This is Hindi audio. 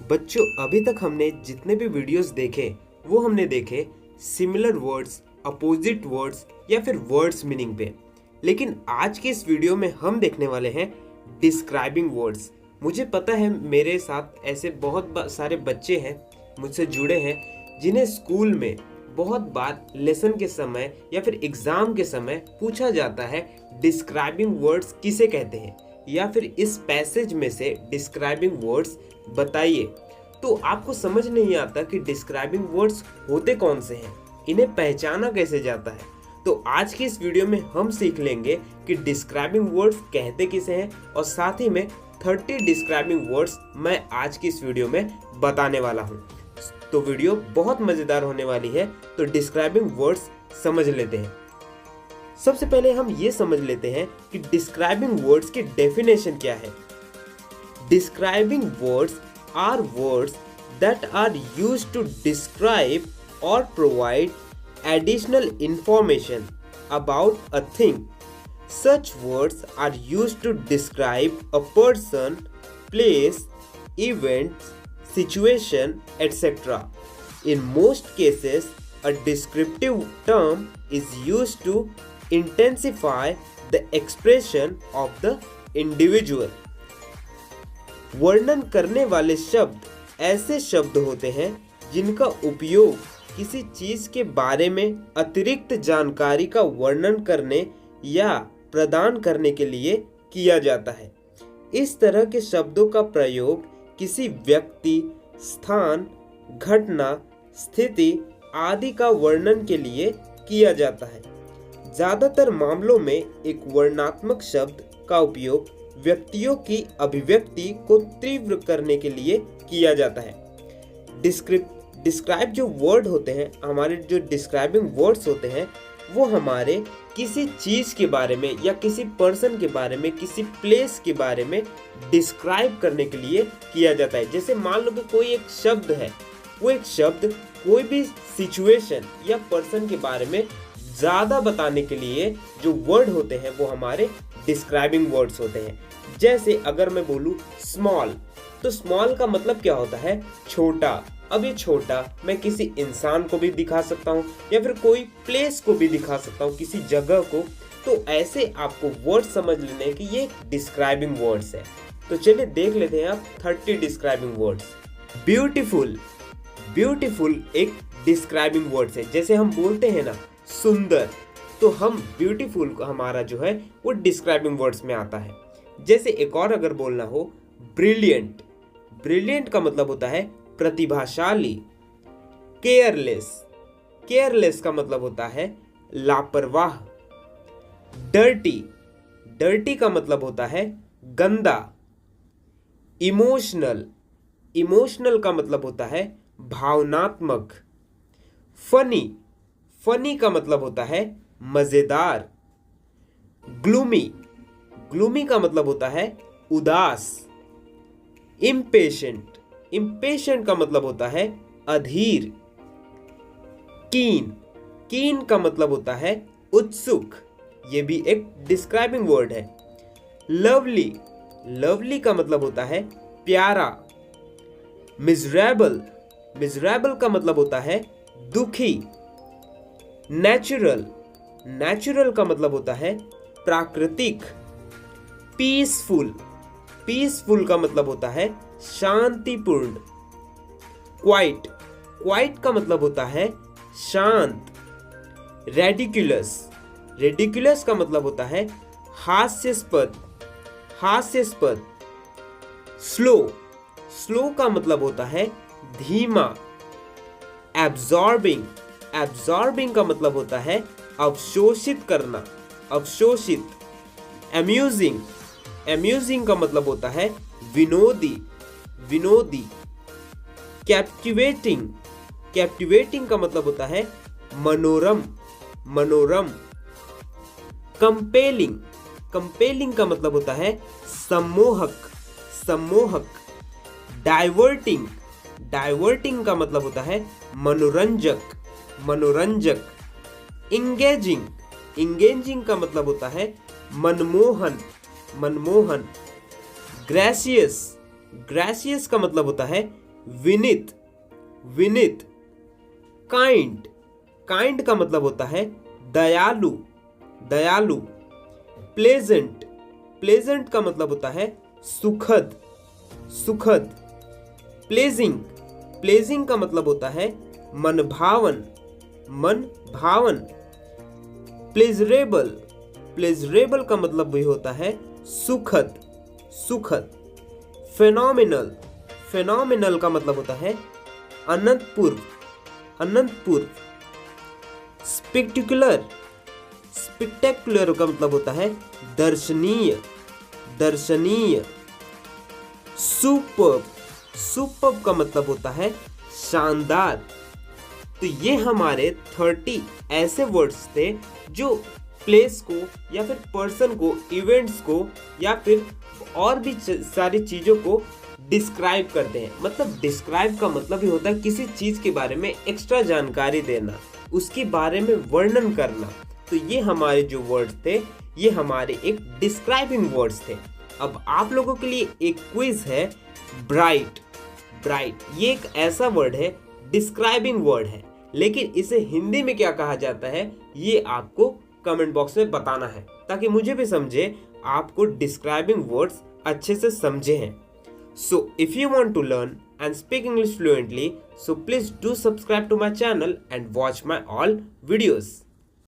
बच्चों, अभी तक हमने जितने भी वीडियोस देखे वो हमने देखे सिमिलर वर्ड्स, अपोजिट वर्ड्स या फिर वर्ड्स मीनिंग पे। लेकिन आज के इस वीडियो में हम देखने वाले हैं डिस्क्राइबिंग वर्ड्स। मुझे पता है मेरे साथ ऐसे बहुत सारे बच्चे हैं मुझसे जुड़े हैं जिन्हें स्कूल में बहुत बार लेसन के समय या फिर एग्जाम के समय पूछा जाता है डिस्क्राइबिंग वर्ड्स किसे कहते हैं, या फिर इस पैसेज में से डिस्क्राइबिंग वर्ड्स बताइए। तो आपको समझ नहीं आता कि डिस्क्राइबिंग वर्ड्स होते कौन से हैं, इन्हें पहचाना कैसे जाता है। तो आज की इस वीडियो में हम सीख लेंगे कि डिस्क्राइबिंग वर्ड्स कहते किसे हैं, और साथ ही में 30 डिस्क्राइबिंग वर्ड्स मैं आज की इस वीडियो में बताने वाला हूं। तो वीडियो बहुत मजेदार होने वाली है, तो डिस्क्राइबिंग वर्ड्स समझ लेते हैं। सबसे पहले हम ये समझ लेते हैं कि डिस्क्राइबिंग वर्ड्स की डेफिनेशन क्या है। Describing words are words that are used to describe और provide additional information about a thing. Such words are used to describe a person, place, events, situation, etc. In most cases, a descriptive term is used to intensify the expression of the individual. वर्णन करने वाले शब्द ऐसे शब्द होते हैं जिनका उपयोग किसी चीज के बारे में अतिरिक्त जानकारी का वर्णन करने या प्रदान करने के लिए किया जाता है। इस तरह के शब्दों का प्रयोग किसी व्यक्ति, स्थान, घटना, स्थिति आदि का वर्णन के लिए किया जाता है। ज़्यादातर मामलों में एक वर्णनात्मक शब्द का उपयोग व्यक्तियों की अभिव्यक्ति को तीव्र करने के लिए किया जाता है। डिस्क्राइब जो वर्ड होते हैं, हमारे जो डिस्क्राइबिंग वर्ड्स होते हैं, वो हमारे किसी चीज़ के बारे में या किसी पर्सन के बारे में, किसी प्लेस के बारे में डिस्क्राइब करने के लिए किया जाता है। जैसे मान लो कि कोई एक शब्द है, वो एक शब्द कोई भी सिचुएशन या पर्सन के बारे में ज़्यादा बताने के लिए जो वर्ड होते हैं वो हमारे डिस्क्राइबिंग वर्ड्स होते हैं। जैसे अगर मैं बोलूँ स्मॉल, तो स्मॉल का मतलब क्या होता है? छोटा। अब ये छोटा मैं किसी इंसान को भी दिखा सकता हूँ या फिर कोई प्लेस को भी दिखा सकता हूँ, किसी जगह को। तो ऐसे आपको वर्ड समझ लेने कि ये डिस्क्राइबिंग वर्ड्स है। तो चलिए देख लेते हैं आप 30 डिस्क्राइबिंग वर्ड्स। ब्यूटीफुल, ब्यूटीफुल एक डिस्क्राइबिंग वर्ड्स है। जैसे हम बोलते हैं ना सुंदर, तो हम ब्यूटीफुल हमारा जो है वो डिस्क्राइबिंग वर्ड्स में आता है। जैसे एक और अगर बोलना हो ब्रिलियंट, ब्रिलियंट का मतलब होता है प्रतिभाशाली। केयरलेस, केयरलेस का मतलब होता है लापरवाह। डर्टी, डर्टी का मतलब होता है गंदा। इमोशनल, इमोशनल का मतलब होता है भावनात्मक। फनी, फनी का मतलब होता है मजेदार। ग्लूमी, ग्लूमी का मतलब होता है उदास। इम्पेशेंट, इम्पेशेंट का मतलब होता है अधीर। कीन, कीन का मतलब होता है उत्सुक। ये भी एक डिस्क्राइबिंग वर्ड है। लवली, लवली का मतलब होता है प्यारा। मिजरेबल, मिजरेबल का मतलब होता है दुखी। नेचुरल, नेचुरल का मतलब होता है प्राकृतिक। पीसफुल, पीसफुल का मतलब होता है शांतिपूर्ण। क्वाइट, क्वाइट का मतलब होता है शांत। रेडिकुलस, रेडिकुलस का मतलब होता है हास्यास्पद, हास्यास्पद। स्लो, स्लो का मतलब होता है धीमा। एब्जॉर्बिंग, एब्जॉर्बिंग का मतलब होता है अवशोषित करना, अवशोषित। अम्यूजिंग, अम्यूजिंग का मतलब होता है विनोदी, विनोदी। कैप्टिवेटिंग, कैप्टिवेटिंग का मतलब होता है मनोरम, मनोरम। कंपेलिंग, कंपेलिंग का मतलब होता है सम्मोहक, सम्मोहक। डाइवर्टिंग, डाइवर्टिंग का मतलब होता है मनोरंजक, मनोरंजक। इंगेजिंग, इंगेजिंग का मतलब होता है मनमोहन, मनमोहन। ग्रेसियस, ग्रेसियस का मतलब होता है विनीत, विनीत। काइंड, काइंड का मतलब होता है दयालु, दयालु। प्लेजेंट, प्लेजेंट का मतलब होता है सुखद, सुखद। प्लेजिंग, प्लेजिंग का मतलब होता है मनभावन, मनभावन। प्लेजरेबल, प्लेजरेबल का मतलब भी होता है सुखद, सुखद। फेनोमिनल, फेनोमिनल का मतलब होता है अनंतपूर्व, अनंतपूर्व। स्पेक्टिकुलर, स्पेक्टेकुलर का मतलब होता है दर्शनीय, दर्शनीय। सुपर्ब, सुपर्ब का मतलब होता है शानदार। तो ये हमारे 30 ऐसे वर्ड्स थे जो प्लेस को या फिर पर्सन को, इवेंट्स को या फिर और भी सारी चीज़ों को डिस्क्राइब करते हैं। मतलब डिस्क्राइब का मतलब ही होता है किसी चीज़ के बारे में एक्स्ट्रा जानकारी देना, उसके बारे में वर्णन करना। तो ये हमारे जो वर्ड्स थे ये हमारे एक डिस्क्राइबिंग वर्ड्स थे। अब आप लोगों के लिए एक क्विज है, ब्राइट, ब्राइट ये एक ऐसा वर्ड है, डिस्क्राइबिंग वर्ड है, लेकिन इसे हिंदी में क्या कहा जाता है ये आपको कमेंट बॉक्स में बताना है, ताकि मुझे भी समझे आपको डिस्क्राइबिंग वर्ड्स अच्छे से समझे हैं। So if you want to learn and speak English fluently, so please do subscribe to my channel and watch my all videos.